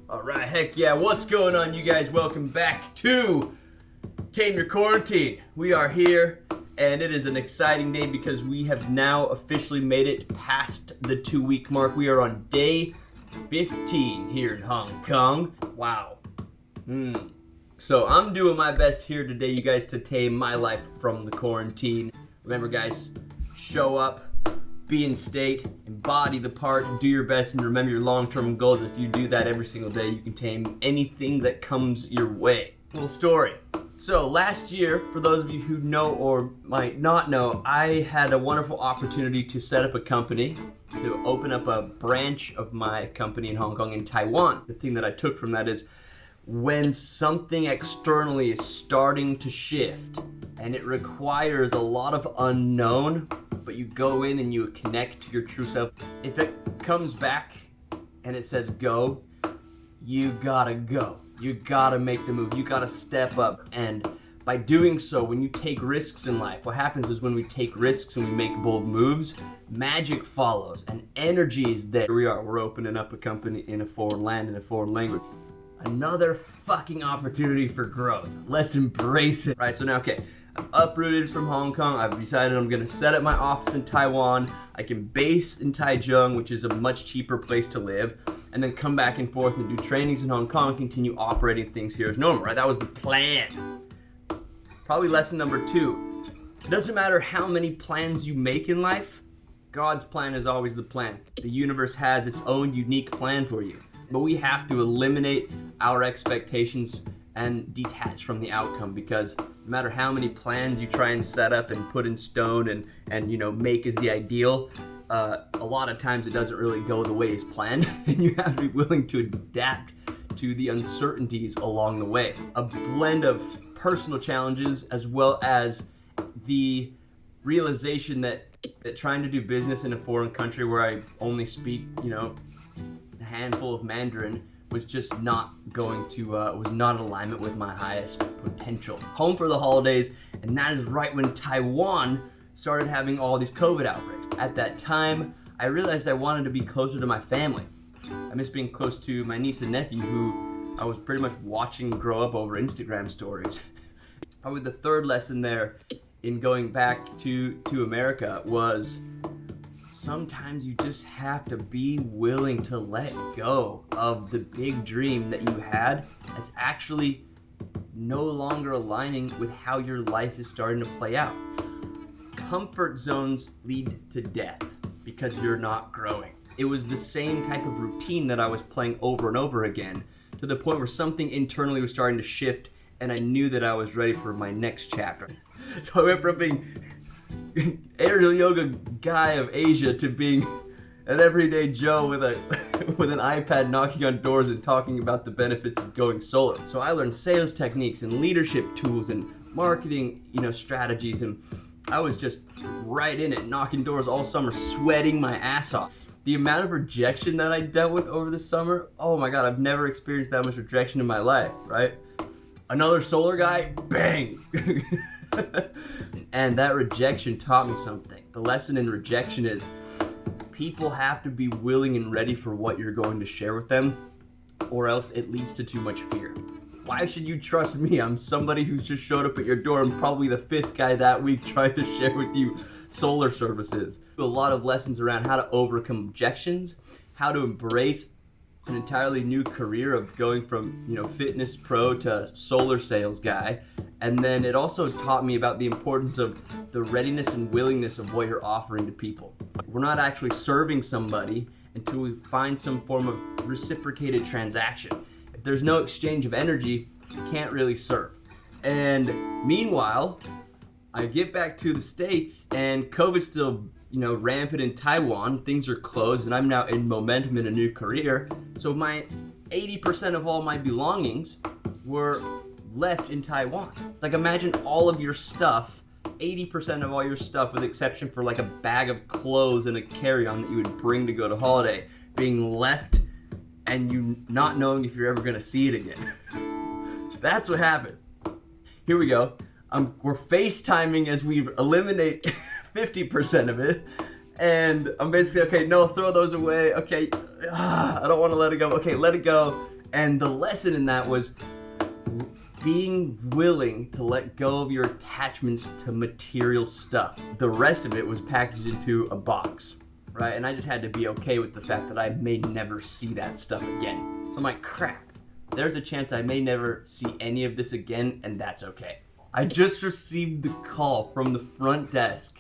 Alright, heck yeah, what's going on, you guys? Welcome back to Tame Your Quarantine. We are here, and it is an exciting day because we have now officially made it past the 2-week mark. We are on day 15 here in Hong Kong. Wow. So I'm doing my best here today, you guys, to tame my life from the quarantine. Remember, guys, show up, be in state, embody the part, do your best, and remember your long-term goals. If you do that every single day, you can tame anything that comes your way. Little story. So last year, for those of you who know or might not know, I had a wonderful opportunity to set up a company, to open up a branch of my company in Hong Kong in Taiwan. The thing that I took from that is when something externally is starting to shift and it requires a lot of unknown, but you go in and you connect to your true self. If it comes back and it says go, you gotta go. You gotta make the move. You gotta step up. And by doing so, when you take risks in life, what happens is when we take risks and we make bold moves, magic follows and energy is there. Here we are. We're opening up a company in a foreign land, in a foreign language. Another fucking opportunity for growth. Let's embrace it. Right, so now, okay, I'm uprooted from Hong Kong. I've decided I'm gonna set up my office in Taiwan. I can base in Taichung, which is a much cheaper place to live, and then come back and forth and do trainings in Hong Kong and continue operating things here as normal, right? That was the plan. Probably lesson number 2. It doesn't matter how many plans you make in life, God's plan is always the plan. The universe has its own unique plan for you. But we have to eliminate our expectations and detach from the outcome, because no matter how many plans you try and set up and put in stone and you know, make as the ideal, a lot of times it doesn't really go the way it's planned, and you have to be willing to adapt to the uncertainties along the way. A blend of personal challenges as well as the realization that trying to do business in a foreign country where I only speak, you know, a handful of Mandarin was just not going to, was not in alignment with my highest potential. Home for the holidays, and that is right when Taiwan started having all these COVID outbreaks. At that time, I realized I wanted to be closer to my family. I miss being close to my niece and nephew, who I was pretty much watching grow up over Instagram stories. Probably the third lesson there in going back to America was sometimes you just have to be willing to let go of the big dream that you had that's actually no longer aligning with how your life is starting to play out. Comfort zones lead to death because you're not growing. It was the same type of routine that I was playing over and over again, to the point where something internally was starting to shift and I knew that I was ready for my next chapter. So I went from being aerial yoga guy of Asia to being an everyday Joe with an iPad knocking on doors and talking about the benefits of going solar. So I learned sales techniques and leadership tools and marketing, you know, strategies, and I was just right in it, knocking doors all summer, sweating my ass off. The amount of rejection that I dealt with over the summer, oh my God, I've never experienced that much rejection in my life, right? Another solar guy, bang! And that rejection taught me something. The lesson in rejection is people have to be willing and ready for what you're going to share with them, or else it leads to too much fear. Why should you trust me? I'm somebody who's just showed up at your door and probably the 5th guy that week trying to share with you solar services. A lot of lessons around how to overcome objections, how to embrace an entirely new career of going from, you know, fitness pro to solar sales guy. And then it also taught me about the importance of the readiness and willingness of what you're offering to people. We're not actually serving somebody until we find some form of reciprocated transaction. If there's no exchange of energy, you can't really serve. And meanwhile, I get back to the States and COVID's still, you know, rampant in Taiwan. Things are closed and I'm now in Momentium in a new career. So my 80% of all my belongings were left in Taiwan. Like, imagine all of your stuff, 80% of all your stuff, with the exception for like a bag of clothes and a carry-on that you would bring to go to holiday, being left and you not knowing if you're ever gonna see it again. That's what happened. Here we go. We're FaceTiming as we eliminate 50% of it, And I'm basically, okay, no, throw those away. Okay, I don't want to let it go. Okay, let it go. And the lesson in that was being willing to let go of your attachments to material stuff. The rest of it was packaged into a box, right? And I just had to be okay with the fact that I may never see that stuff again. So I'm like, crap, there's a chance I may never see any of this again, and that's okay. I just received the call from the front desk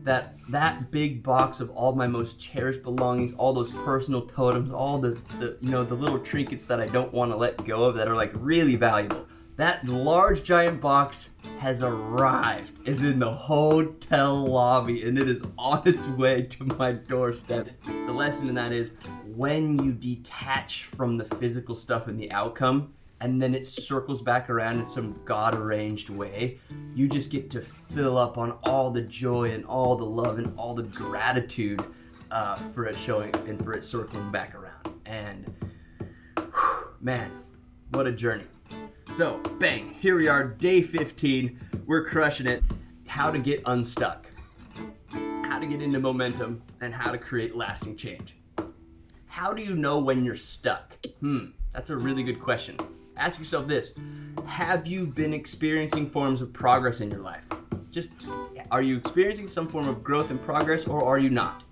that that big box of all my most cherished belongings, all those personal totems, all the little trinkets that I don't want to let go of that are like really valuable. That large giant box has arrived. It's in the hotel lobby and it is on its way to my doorstep. The lesson in that is when you detach from the physical stuff and the outcome, and then it circles back around in some God-arranged way, you just get to fill up on all the joy and all the love and all the gratitude for it showing and for it circling back around. And man, what a journey. So, bang, here we are, day 15. We're crushing it. How to get unstuck, how to get into momentum, and how to create lasting change. How do you know when you're stuck? That's a really good question. Ask yourself this: have you been experiencing forms of progress in your life? Are you experiencing some form of growth and progress, or are you not?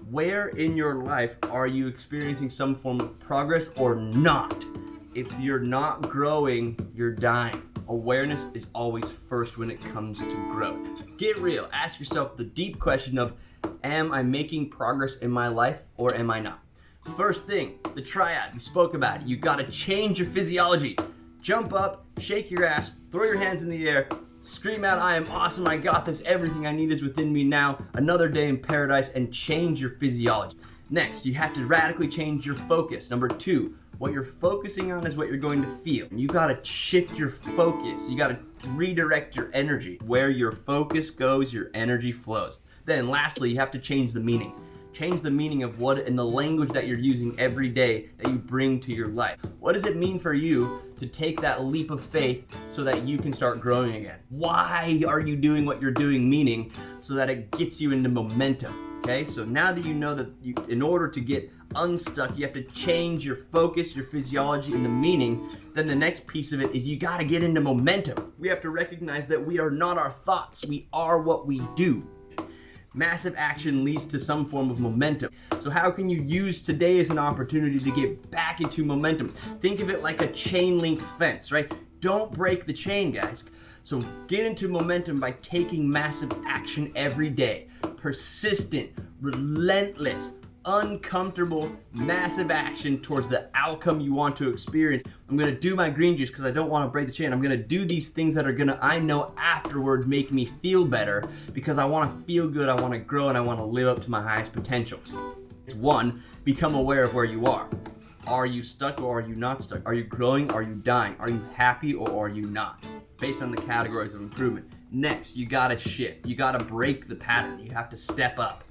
Where in your life are you experiencing some form of progress or not? If you're not growing, you're dying. Awareness is always first when it comes to growth. Get real. Ask yourself the deep question of, am I making progress in my life or am I not? First thing, the triad, we spoke about it. You gotta change your physiology. Jump up, shake your ass, throw your hands in the air, scream out, I am awesome, I got this, everything I need is within me now, another day in paradise, and change your physiology. Next, you have to radically change your focus. Number 2, what you're focusing on is what you're going to feel. You gotta shift your focus. You gotta redirect your energy. Where your focus goes, your energy flows. Then lastly, you have to change the meaning. Change the meaning of what and the language that you're using every day that you bring to your life. What does it mean for you to take that leap of faith so that you can start growing again? Why are you doing what you're doing? Meaning so that it gets you into momentum. Okay, so now that you know that in order to get unstuck, you have to change your focus, your physiology, and the meaning. Then the next piece of it is you got to get into momentum. We have to recognize that we are not our thoughts. We are what we do. Massive action leads to some form of momentum. So how can you use today as an opportunity to get back into momentum? Think of it like a chain link fence, right? Don't break the chain, guys. So get into momentum by taking massive action every day. Persistent, relentless, uncomfortable, massive action towards the outcome you want to experience. I'm gonna do my green juice because I don't want to break the chain. I'm gonna do these things that are gonna, I know afterward, make me feel better because I want to feel good, I want to grow, and I want to live up to my highest potential. 1, become aware of where you are. Are you stuck or are you not stuck? Are you growing? Are you dying? Are you happy or are you not? Based on the categories of improvement. Next, you gotta shift. You gotta break the pattern. You have to step up.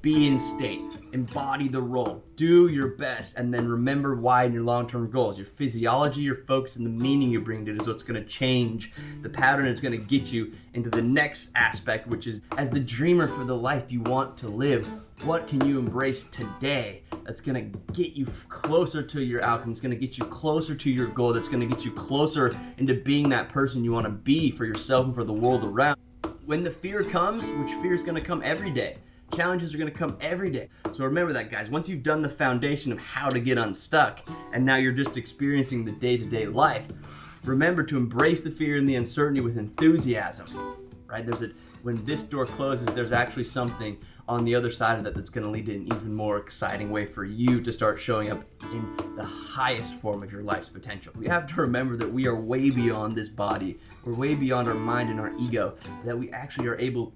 Be in state, embody the role, do your best, and then remember why and your long-term goals. Your physiology, your focus, and the meaning you bring to it is what's going to change the pattern. It's going to get you into the next aspect, which is as the dreamer for the life you want to live, what can you embrace today that's going to get you closer to your outcome? It's going to get you closer to your goal. That's going to get you closer into being that person you want to be for yourself and for the world around. When the fear comes, which fear is going to come every day, challenges are going to come every day. So remember that, guys. Once you've done the foundation of how to get unstuck, and now you're just experiencing the day-to-day life, remember to embrace the fear and the uncertainty with enthusiasm, right? When this door closes, there's actually something on the other side of that that's going to lead to an even more exciting way for you to start showing up in the highest form of your life's potential. We have to remember that we are way beyond this body. We're way beyond our mind and our ego, that we actually are able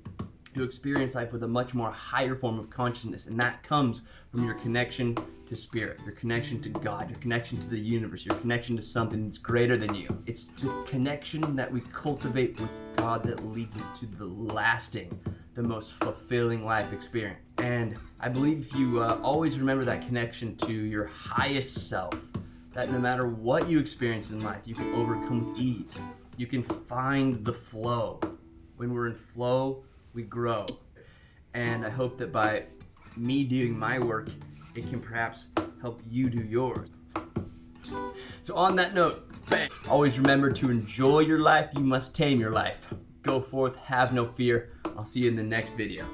to experience life with a much more higher form of consciousness, and that comes from your connection to spirit, your connection to God, your connection to the universe, your connection to something that's greater than you. It's the connection that we cultivate with God that leads us to the lasting, the most fulfilling life experience. And I believe if you always remember that connection to your highest self, that no matter what you experience in life, you can overcome with ease. You can find the flow. When we're in flow, we grow. And I hope that by me doing my work, it can perhaps help you do yours. So on that note, bang, always remember to enjoy your life. You must tame your life. Go forth, have no fear. I'll see you in the next video.